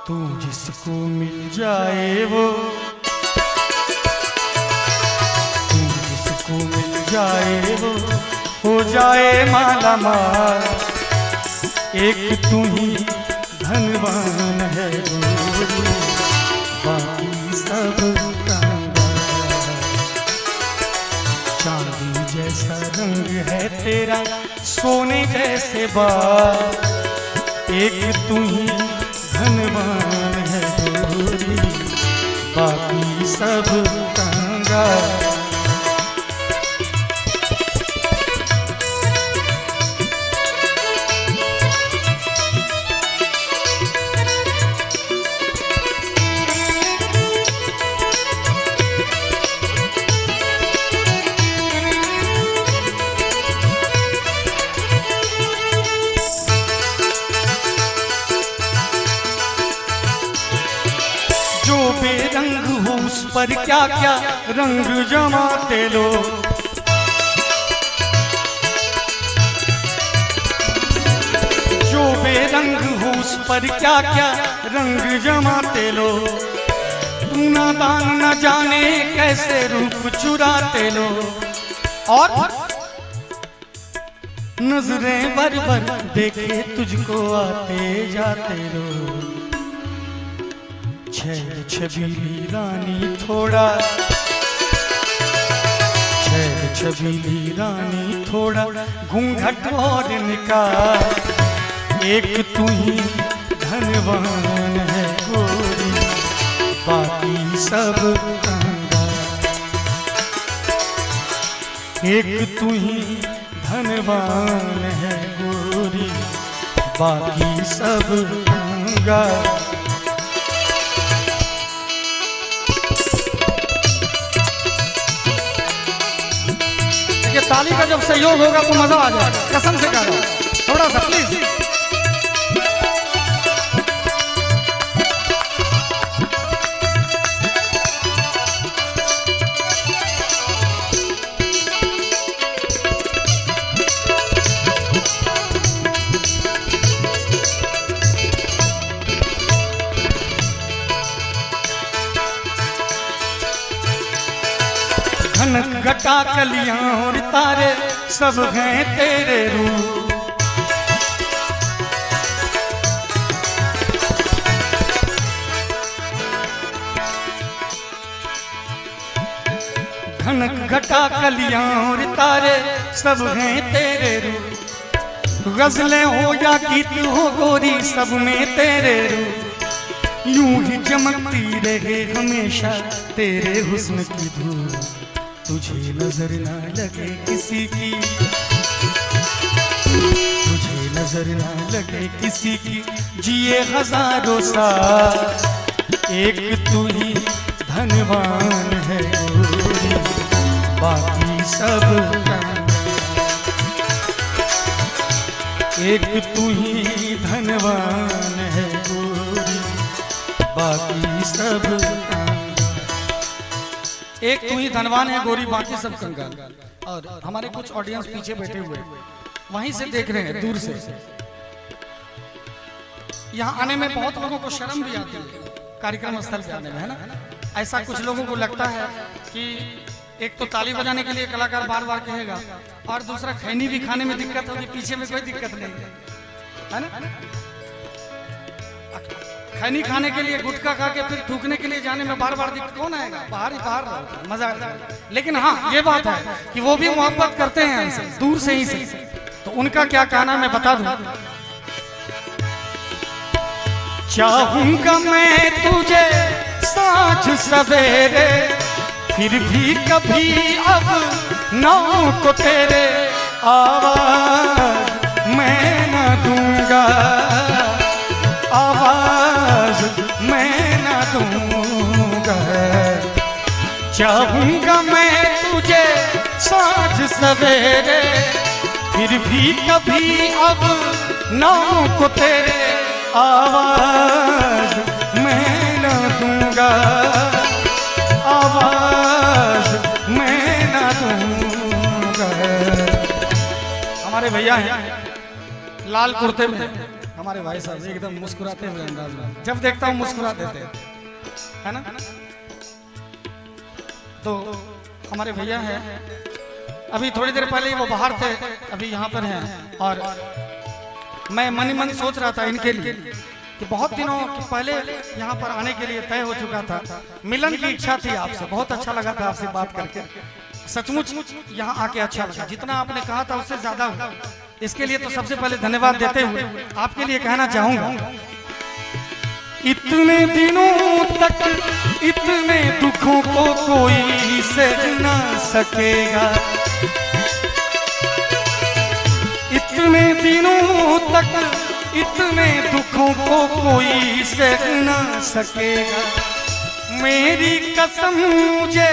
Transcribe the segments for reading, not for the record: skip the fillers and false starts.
तू जिसको मिल जाए वो, तू जिसको मिल जाए वो हो जाए माला माल। एक तू ही धनवान है गोरी, बाकी सब कंगाल। चांदी जैसा रंग है तेरा, सोने जैसे बाल। एक तू ही धनवान है गोरी, बाकी सब कंगाल। बेरंग हो उस पर क्या क्या रंग जमाते लो। जो बेरंग हो उस पर क्या क्या रंग जमाते लो। तू नादान न जाने कैसे रूप चुराते लो। और नजरें भर भर देखे तुझको आते जाते लो। छैल छबीली रानी थोड़ा, छैल छबीली रानी थोड़ा घूंघट और निकाल। एक तू ही धनवान है गोरी, बाकी सब कंगाल। एक तू ही धनवान है गोरी, बाकी सब कंगाल। ताली का जब सहयोग होगा तो मजा आ जाएगा, कसम से कह रहा हूं। थोड़ा सा प्लीज। घनक घटा कलियां और तारे सब हैं तेरे रूप। घनक घटा कलियां और तारे सब हैं तेरे रूप। गजलें हो या गीत हो गोरी, सब में तेरे रूप। यूं ही चमकती रहे हमेशा तेरे हुस्न की धूप। तुझे नजर ना लगे किसी की, तुझे नजर ना लगे किसी की, जिए हजारों साल। एक तू ही धनवान है गोरी, बाकी सब कंगाल। एक तू ही धनवान है गोरी, बाकी सब कंगाल। एक तू ही धनवान है गोरी, बाकी सब कंगाल। और हमारे कुछ ऑडियंस पीछे बैठे हुए वहीं से देख रहे हैं दूर से। यहाँ आने में बहुत लोगों को शर्म भी आती है, कार्यक्रम स्थल पे आने में, है ना। ऐसा कुछ लोगों को लगता है कि एक तो ताली बजाने के लिए कलाकार बार बार कहेगा, और दूसरा खैनी भी खाने में दिक्कत होगी, पीछे में कोई दिक्कत नहीं है ना। खैनी खाने के लिए गुटखा खा के फिर थूकने के लिए जाने में बार बार दिक्कत कौन आएगा। बाहर ही बाहर मजा आएगा। लेकिन हाँ ये बात है कि वो भी मोहब्बत करते हैं हमसे दूर से ही से। तो उनका क्या कहना मैं बता दूं। चाहूंगा मैं तुझे साँझ सवेरे, फिर भी कभी अब नाव को तेरे आवाज मैं न दूंगा, आवाज मैं न दूंगा। चाहूंगा मैं तुझे साँझ सवेरे, फिर भी कभी अब नाव को तेरे आवाज मैं न दूंगा, आवाज मैं न दूंगा। हमारे भैया हैं लाल कुर्ते में, हमारे भाई साहब एकदम मुस्कुराते हुए अंदाज में, जब देखता हूँ मुस्कुरा देते हैं, है ना। तो हमारे भैया हैं, अभी थोड़ी देर पहले वो बाहर थे, अभी यहाँ पर हैं। और मैं मन ही मन सोच रहा था इनके लिए कि बहुत दिनों पहले यहाँ पर आने के लिए तय हो चुका था, मिलन की इच्छा थी आपसे, बहुत अच्छा लगा था आपसे बात करके, सचमुच यहाँ आके अच्छा लगा, जितना आपने कहा था उससे ज्यादा हुआ। इसके लिए तो सबसे पहले धन्यवाद देते हुए आपके लिए कहना चाहूंगा, इतने दिनों तक इतने दुखों को कोई सह ना सकेगा, इतने दिनों तक इतने दुखों को कोई सह ना सकेगा। मेरी कसम मुझे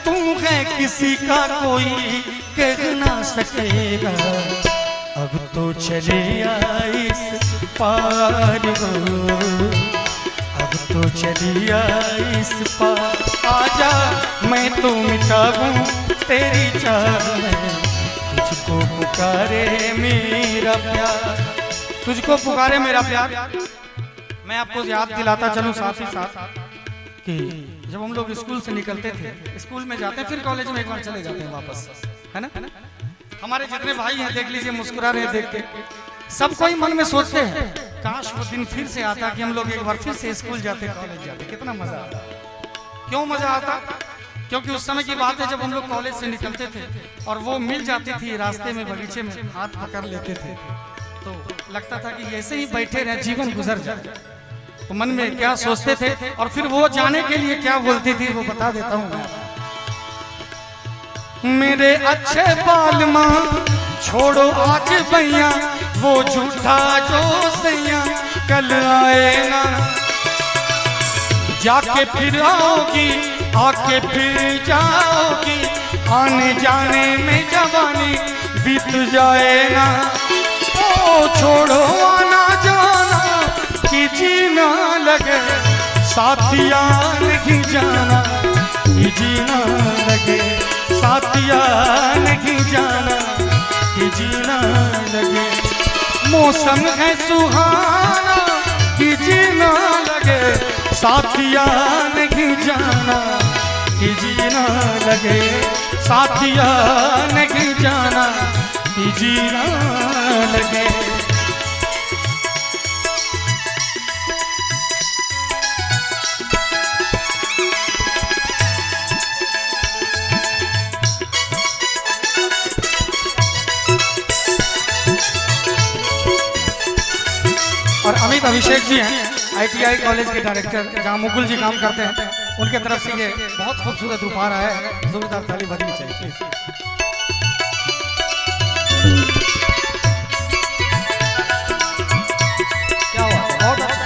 तू है किसी का कोई कह ना सकेगा। अब तो चले आई इस पार हो, अब तो चली आई इस पार, आजा मैं तो मिटा दूं तेरी चाह, तुझको पुकारे मेरा प्यार, तुझको पुकारे मेरा प्यार। मैं आपको याद दिलाता चलूं साथ ही साथ कि जब हम लोग स्कूल से निकलते थे, स्कूल में जाते हैं फिर कॉलेज में एक बार चले जाते हैं वापस, है ना। हमारे जितने भाई हैं देख लीजिए मुस्कुरा रहे देख के, सब कोई मन में सोचते हैं काश वो दिन फिर से आता कि हम लोग एक बार फिर से स्कूल जाते, कॉलेज जाते, कितना मजा आता। क्यों मजा आता? क्योंकि उस समय की बात है जब हम लोग कॉलेज से निकलते थे और वो मिल जाती थी रास्ते में, बगीचे में हाथ पकड़ लेते थे, तो लगता था कि ऐसे ही बैठे रहे जीवन गुजर जाए। तो मन में क्या सोचते थे और फिर वो जाने के लिए क्या बोलती थी वो बता देता हूँ। मेरे अच्छे बाल माँ छोड़ो आज भैया, वो झूठा जो सैया कल आए ना, जाके फिर आओगी आके फिर जाओगी, आने जाने में जवानी बीत जाए ना। ओ छोड़ो आना जाना कि जीना लगे, साथिया नहीं जाना कि जीना लगे, साथिया नहीं जाना कि जीना लगे। मौसम है सुहाना कि जीना लगे, साथिया नहीं जाना कि जीना लगे, साथिया नहीं जाना कि जीना लगे। और अमित अभिषेक जी हैं ITI कॉलेज के डायरेक्टर, जहाँ मुकुल जी काम करते हैं, उनके तरफ से ये बहुत खूबसूरत उपहार आया है, जोरदार ताली बजनी चाहिए। क्या हुआ? बहुत अच्छा।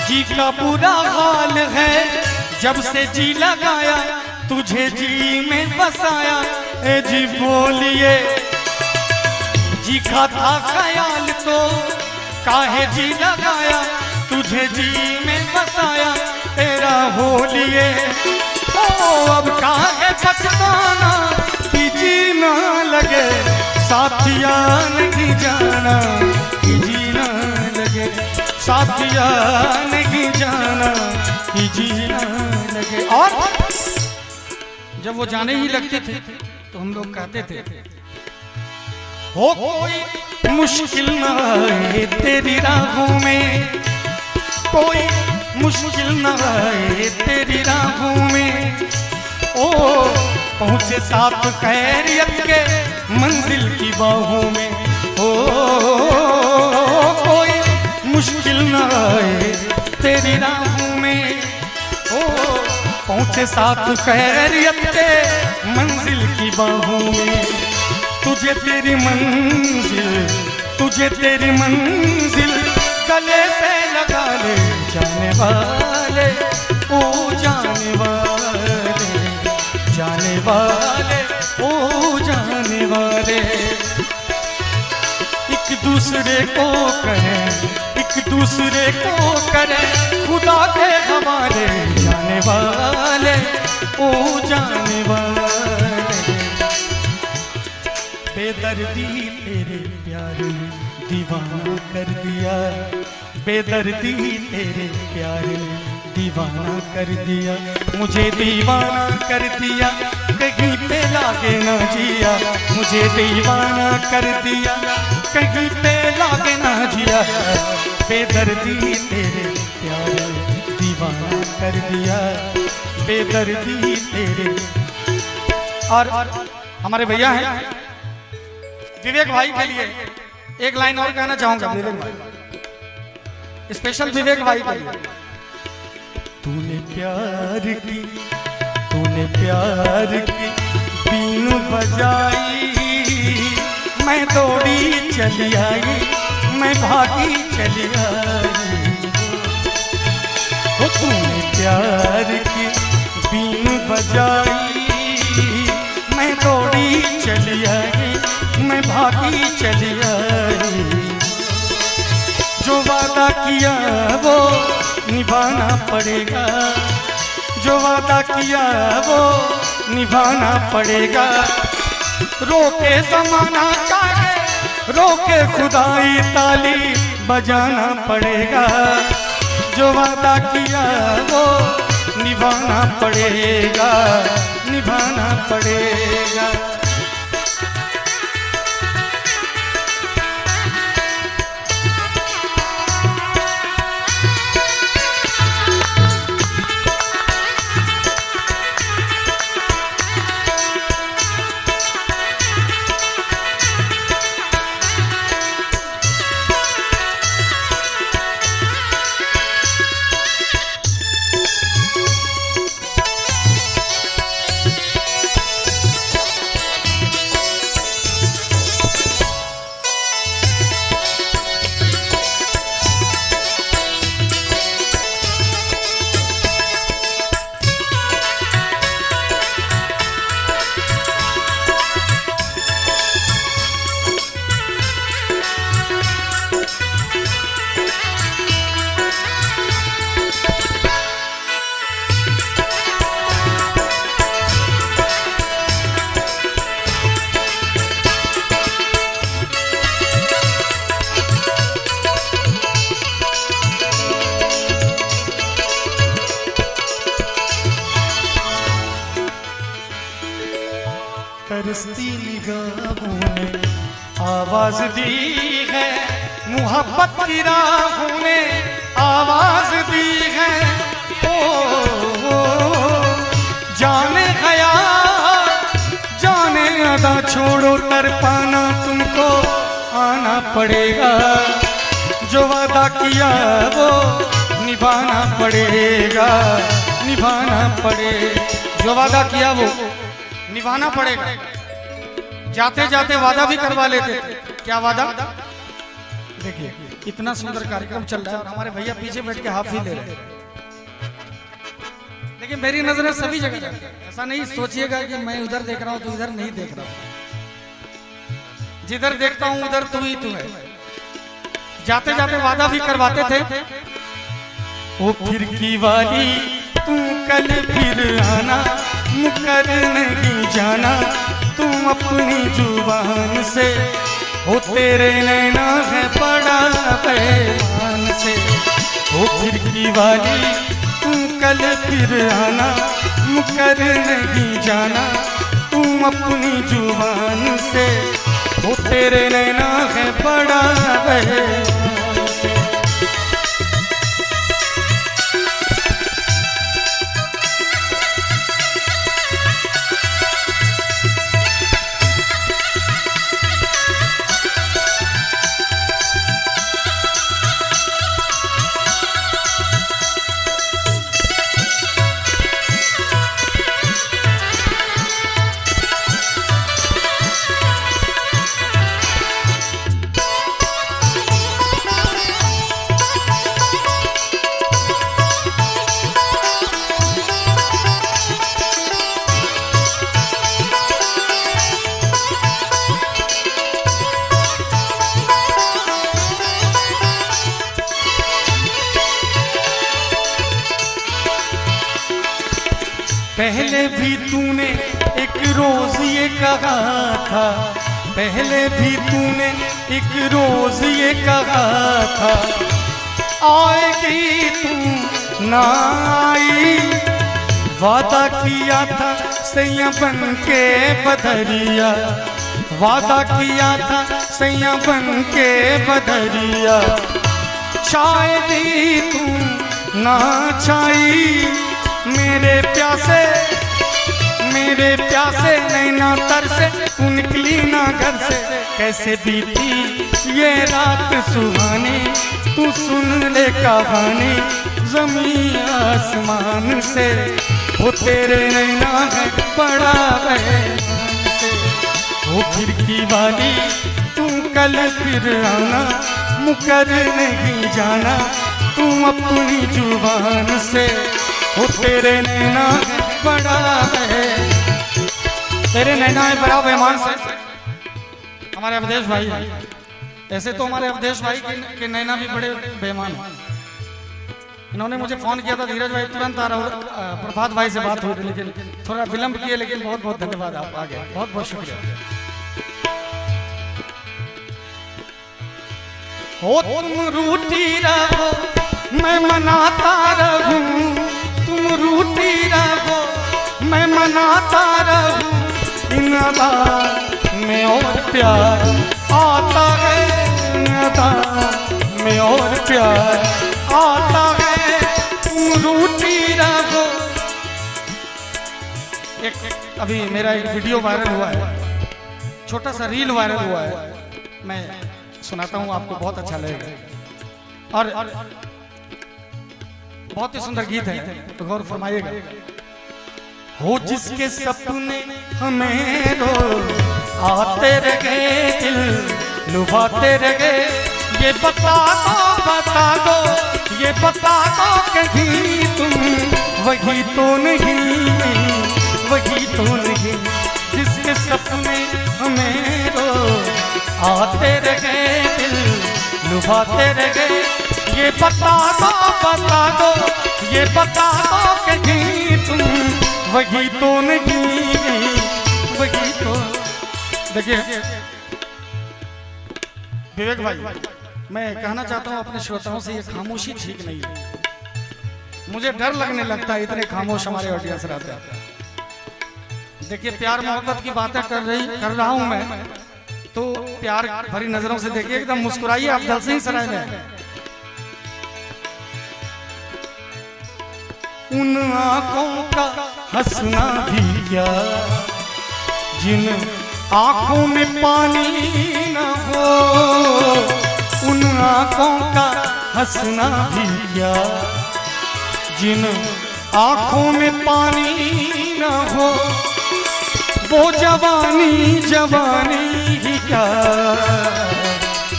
जी का बुरा हाल है जब से जी लगाया, तुझे जी में बसाया, ए जी बोलिए। जी का था ख्याल तो काहे जी लगाया, तुझे जी में बसाया, तेरा बोलिए। ओ अब काहे पछताना कि जी ना लगे, साथिया नहीं जाना कि जी ना लगे, साथिया नहीं जाना कि जीना लगे। और जब वो जाने ही लगते थे तो हम लोग कहते थे, हो कोई मुश्किल न आए तेरी राहों में, कोई मुश्किल न आए तेरी राहों में, ओ पहुँचे साथ खैरियत के मंजिल की बाहों में। ओ कोई मुश्किल न आए तेरी राहों में, ओ पहुँचे साथ खैरियत के मंजिल की बाहों में। तुझे तेरी मंजिल, तुझे तेरी मंजिल गले से लगा ले जाने वाले, ओ जाने वाले, जाने वाले, ओ जाने वाले। एक दूसरे को कहें, एक कि दूसरे को करे खुदा के हवाले, जाने वाले ओ जाने वाले। बेदर्दी तेरे प्यार ने दीवाना कर दिया, बेदर्दी तेरे प्यार ने दीवाना कर दिया, मुझे दीवाना कर दिया, कहीं पे लागे ना जिया, मुझे दीवाना कर दिया, कहीं पे लागे ना जिया। बेदर्दी तेरे प्यार ने दीवाना कर दिया, बेदर्दी तेरे। और हमारे भैया हैं विवेक भाई के लिए एक लाइन और कहना चाहूंगा। विवेक भाई, स्पेशल विवेक भाई के लिए। तूने प्यार की, तूने प्यार की बीन बजाई, मैं दौड़ी चली आई, मैं भागी चली आई। वो तूने प्यार की बीन बजाई, मैं दौड़ी चली आई, मैं भागी चली आई। जो वादा किया वो निभाना पड़ेगा, जो वादा किया वो निभाना पड़ेगा। रोके ज़माना चाहे रोके खुदाई, ताली बजाना पड़ेगा। जो वादा किया वो निभाना पड़ेगा, निभाना पड़ेगा। तरसती निगाहों ने आवाज दी है, मुहब्बत की राहों ने आवाज दी है। ओ जाने ख्याल जाने अदा छोड़ो, तर पाना तुमको आना पड़ेगा। जो वादा किया वो निभाना पड़ेगा, निभाना पड़ेगा। जो वादा किया वो निभाना पड़ेगा। जाते जाते वादा भी करवा लेते थे। क्या वादा? देखिए इतना सुंदर कार्यक्रम चल रहा है और हमारे भैया पीछे बैठ के हाफ ही ले रहे हैं। लेकिन मेरी नजरें सभी जगह, ऐसा नहीं सोचिएगा कि मैं उधर देख रहा हूं तो इधर नहीं देख रहा हूं। जिधर देखता हूं उधर तू ही तू है। जाते जाते वादा भी करवाते थे। ओ फिरकी वाली तू कल फिर आना, मुकर नहीं जाना तुम अपनी जुबान से। हो तेरे नैना है बड़ा पैमान से। हो फिरकी वाली तू कल फिर आना, मुकर नहीं जाना तुम अपनी जुबान से। हो तेरे नैना है बड़ा पैमान से। पहले भी तूने एक रोज ये कहा था, पहले भी तूने एक रोज ये कहा था, आएगी तू ना आई। वादा किया था सैया बन के बदरिया, वादा किया था सैया बन के बदरिया, शायद ही तू ना छाई। मेरे प्यासे नैना तरसे, तू निकली ना घर से। कैसे बीती ये रात सुहानी, तू सुन ले कहानी ज़मीन आसमान से। वो तेरे नैना है बड़ा बेईमान से। वो खिड़की वाली तू कल फिर आना, मुकर नहीं जाना तू अपनी जुबान से। वो तेरे नैना बड़ा है, तेरे नैना है बड़ा बेईमान से। हमारे अवधेश भाई, ऐसे तो हमारे अवधेश भाई के नैना भी बड़े बेईमान हैं। इन्होंने मुझे फोन किया था, धीरज भाई तुरंत आ रहा हूँ, प्रभात भाई से बात हुई थी, लेकिन थोड़ा विलंब किए, लेकिन बहुत बहुत धन्यवाद, आप आ गए, बहुत बहुत शुक्रिया। हो तुम रूठी रहो मैं मनाता रहूं, तुम रूठी रहो मैं मनाता रहूं। इन अदा में और प्यार आता है, इन अदा में और प्यार आता है, तुम रूठी रहो। एक अभी मेरा एक वीडियो वायरल हुआ है, छोटा सा रील वायरल हुआ है, मैं सुनाता हूँ आपको, बहुत अच्छा लगेगा और बहुत ही सुंदर गीत है, तो गौर फरमाइएगा। हो जिसके सपने हमें रोज आते रहे, दिल लुभाते रहे, ये बता दो, ये बता दो कहीं तुम वही तो नहीं, वही तो नहीं। जिसके सपने हमें रोज आते रहे, दिल लुभाते रहे, ये बता दो, ये बता दो कहीं तुम वही तो नहीं, वही तो। देखिए विवेक भाई, मैं कहना चाहता हूँ अपने श्रोताओं से, ये खामोशी ठीक नहीं है। मुझे डर लगने लगता है, इतने खामोश हमारे ऑडियंस रहते हैं। देखिए प्यार मोहब्बत की बातें कर रहा हूँ मैं, तो प्यार भरी नजरों से देखिए, एकदम मुस्कुराइए आप दिल से ही सराय में। उन आंखों का हंसना भी क्या, जिन आंखों में पानी न हो, उन आंखों का हंसना भी क्या, जिन आंखों में पानी न हो। वो जवानी जवानी ही क्या,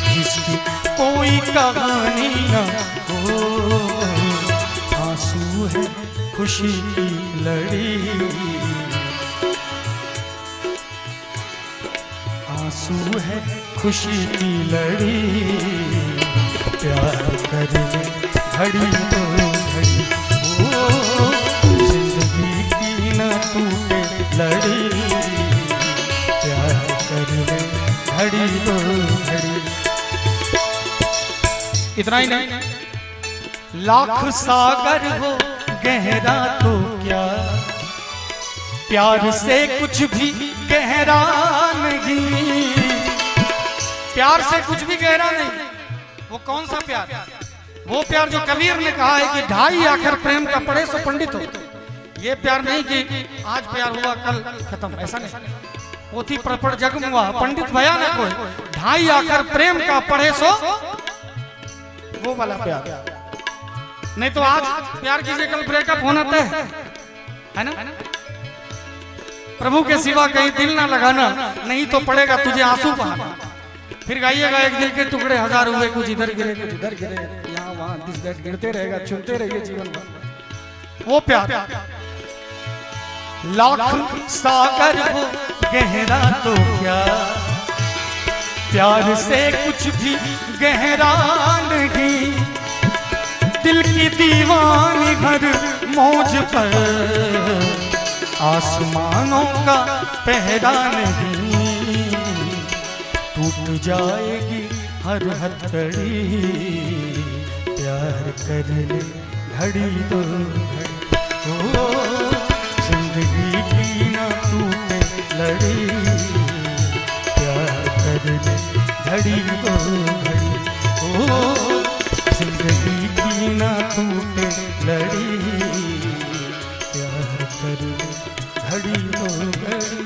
जिसकी कोई कहानी न हो। आंसू है खुशी की लड़ी, आंसू है खुशी की लड़ी, प्यार करने घड़ी तो घड़ी, ओ जिंदगी की न टूटे लड़ी, प्यार करने घड़ी तो घड़ी। इतना ही नहीं, लाख सागर हो गहरा तो क्या, प्यार से कुछ भी गहरा नहीं, प्यार से कुछ भी गहरा नहीं। वो कौन सा प्यार? वो प्यार जो कबीर ने कहा है कि ढाई आखिर प्रेम का पढ़े सो पंडित हो। ये प्यार नहीं कि आज प्यार हुआ कल खत्म, ऐसा नहीं। पोथी प्रपड़ जग हुआ पंडित भया ना कोई, ढाई आखिर प्रेम का पढ़े सो वो वाला प्यार। नहीं तो आज प्यार कीजिए कल ब्रेकअप होना तय है ना। प्रभु के सिवा कहीं दिल ना लगाना, नहीं तो पड़ेगा तुझे आंसू बहाना। फिर गाइएगा एक दिल के टुकड़े हजार हुए, कुछ इधर गिरे कुछ इधर गिरे, यहाँ वहां दिस दैट गिरते रहेगा, चुनते रहिए जीवन भर। वो प्यार लाख सागर हो गहरा तो क्या, प्यार से कुछ भी गहरा नहीं। दिल की दीवानी हर मौज पर आसमानों का पहरा नहीं, टूट जाएगी हर हथकड़ी, प्यार कर ले घड़ी दो घड़ी। ओ जिंदगी की ना टूटे लड़ी, प्यार कर ले घड़ी दो घड़ी। ओ जिंदगी की ना टूटे लड़ी, प्यार कर ले घड़ी दो घड़ी।